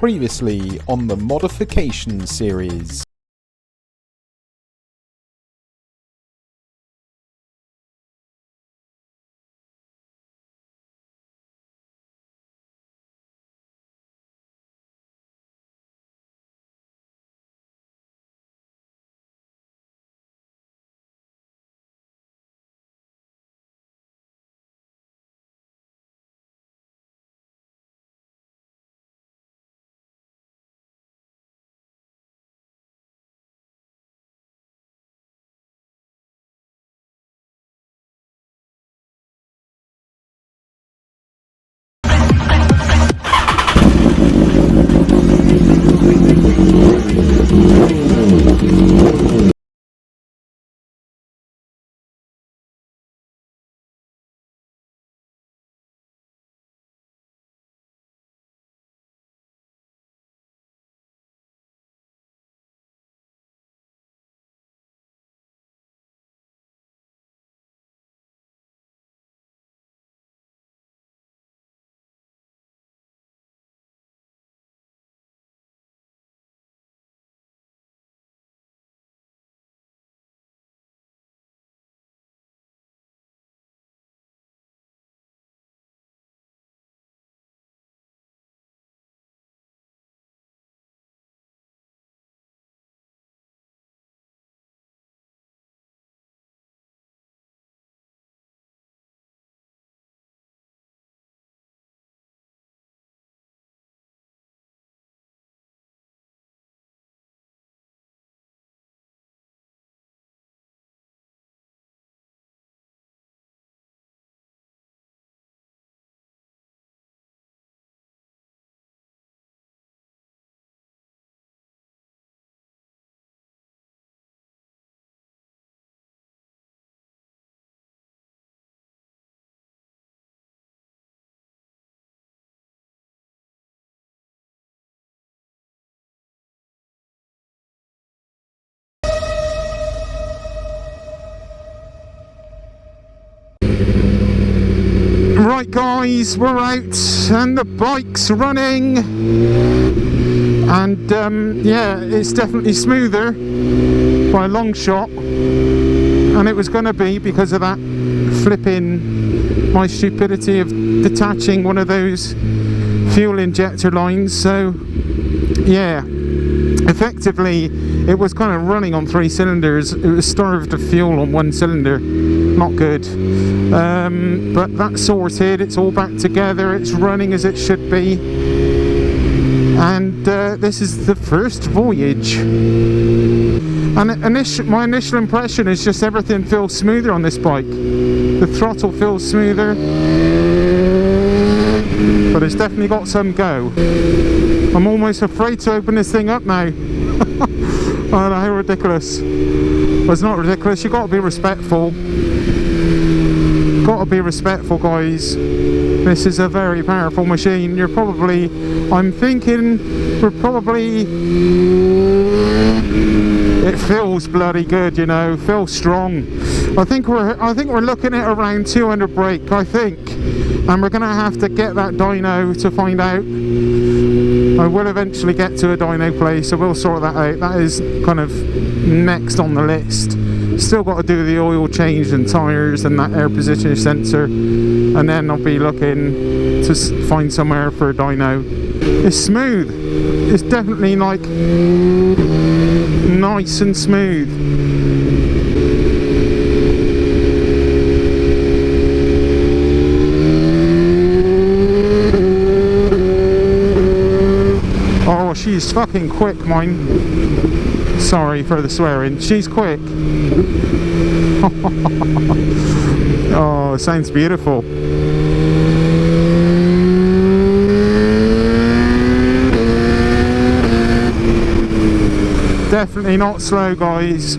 Previously on the modification series. Right guys, we're out and the bike's running, and yeah, it's definitely smoother by a long shot, and it was going to be because of that flipping my stupidity of detaching one of those fuel injector lines. So yeah, effectively it was kind of running on 3 cylinders. It was starved of fuel on 1 cylinder. Not good, but that's sorted. It's all back together, it's running as it should be, and this is the first voyage. And my initial impression is just everything feels smoother on this bike. The throttle feels smoother, but it's definitely got some go. I'm almost afraid to open this thing up now. Oh, how ridiculous. Well, it's not ridiculous, you've got to be respectful. Got to be respectful, guys. This is a very powerful machine. I'm thinking we're probably, it feels bloody good, you know, feels strong. I think we're looking at around 200 brake, I think, and we're gonna have to get that dyno to find out. I will eventually get to a dyno place, so we'll sort that out. That is kind of next on the list. Still got to do the oil change and tyres and that air position sensor, and then I'll be looking to find somewhere for a dyno. It's smooth. It's definitely like nice and smooth. Oh, she's fucking quick, mine. Sorry for the swearing. She's quick. Oh, it sounds beautiful. Definitely not slow, guys.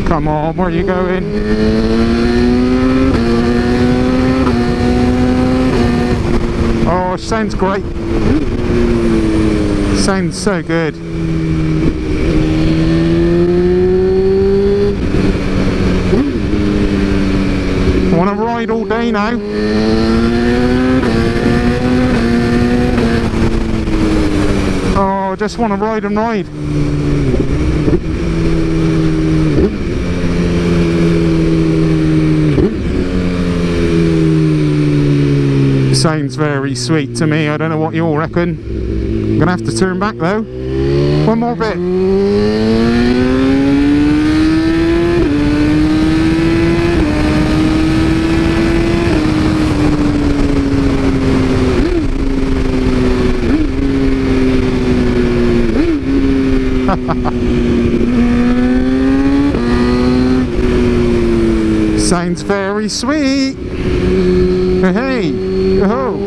Come on, where are you going? Oh, sounds great. Sounds so good. I want to ride all day now. Oh, I just want to ride and ride. Sounds very sweet to me. I don't know what you all reckon. I'm gonna have to turn back though. One more bit. Sounds very sweet. Hey, oh.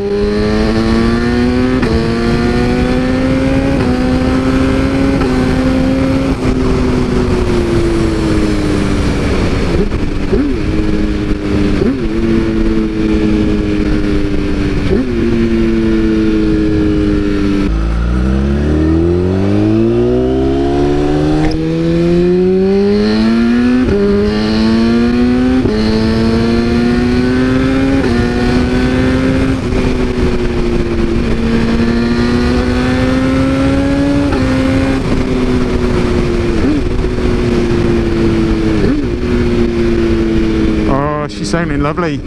Sounding lovely,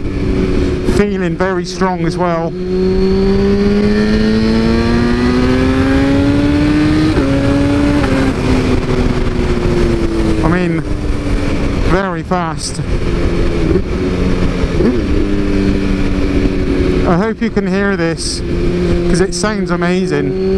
feeling very strong as well. I mean, very fast. I hope you can hear this because it sounds amazing.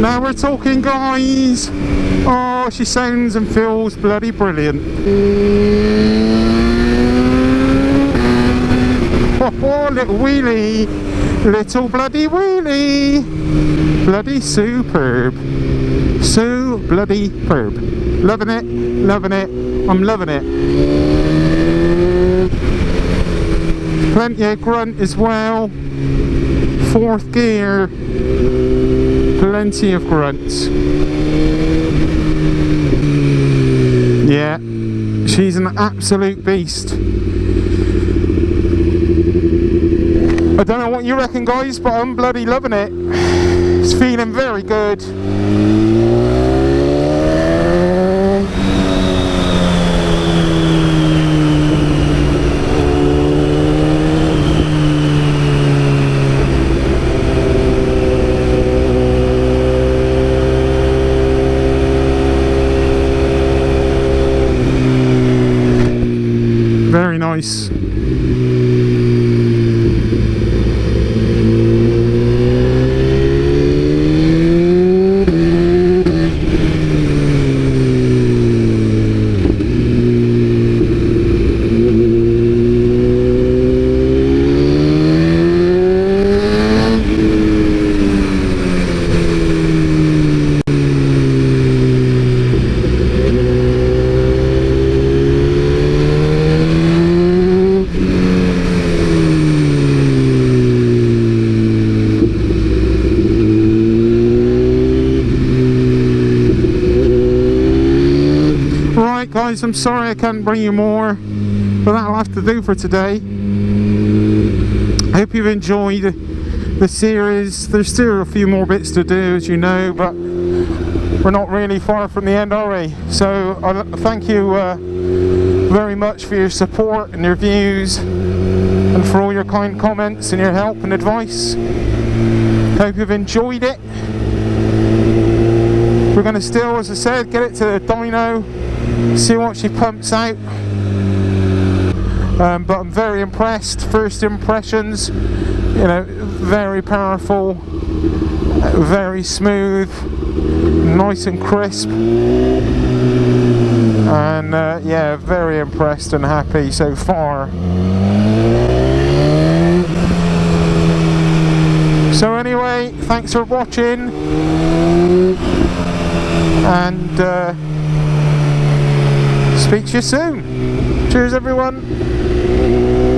Now we're talking, guys. Oh, she sounds and feels bloody brilliant. Oh, little wheelie, little bloody wheelie, bloody superb, so bloody superb. Loving it, loving it, I'm loving it. Plenty of grunt as well. Fourth gear. Plenty of grunts. Yeah, she's an absolute beast. I don't know what you reckon, guys, but I'm bloody loving it. It's feeling very good. Very nice. Guys, I'm sorry I can't bring you more, but that'll have to do for today. I hope you've enjoyed the series. There's still a few more bits to do, as you know, but we're not really far from the end, are we? So thank you very much for your support and your views, and for all your kind comments and your help and advice. Hope you've enjoyed it. We're going to still, as I said, get it to the dyno, see what she pumps out. But I'm very impressed. First impressions, you know, very powerful, very smooth, nice and crisp, and yeah, very impressed and happy so far. So anyway, thanks for watching, and speak to you soon. Cheers everyone.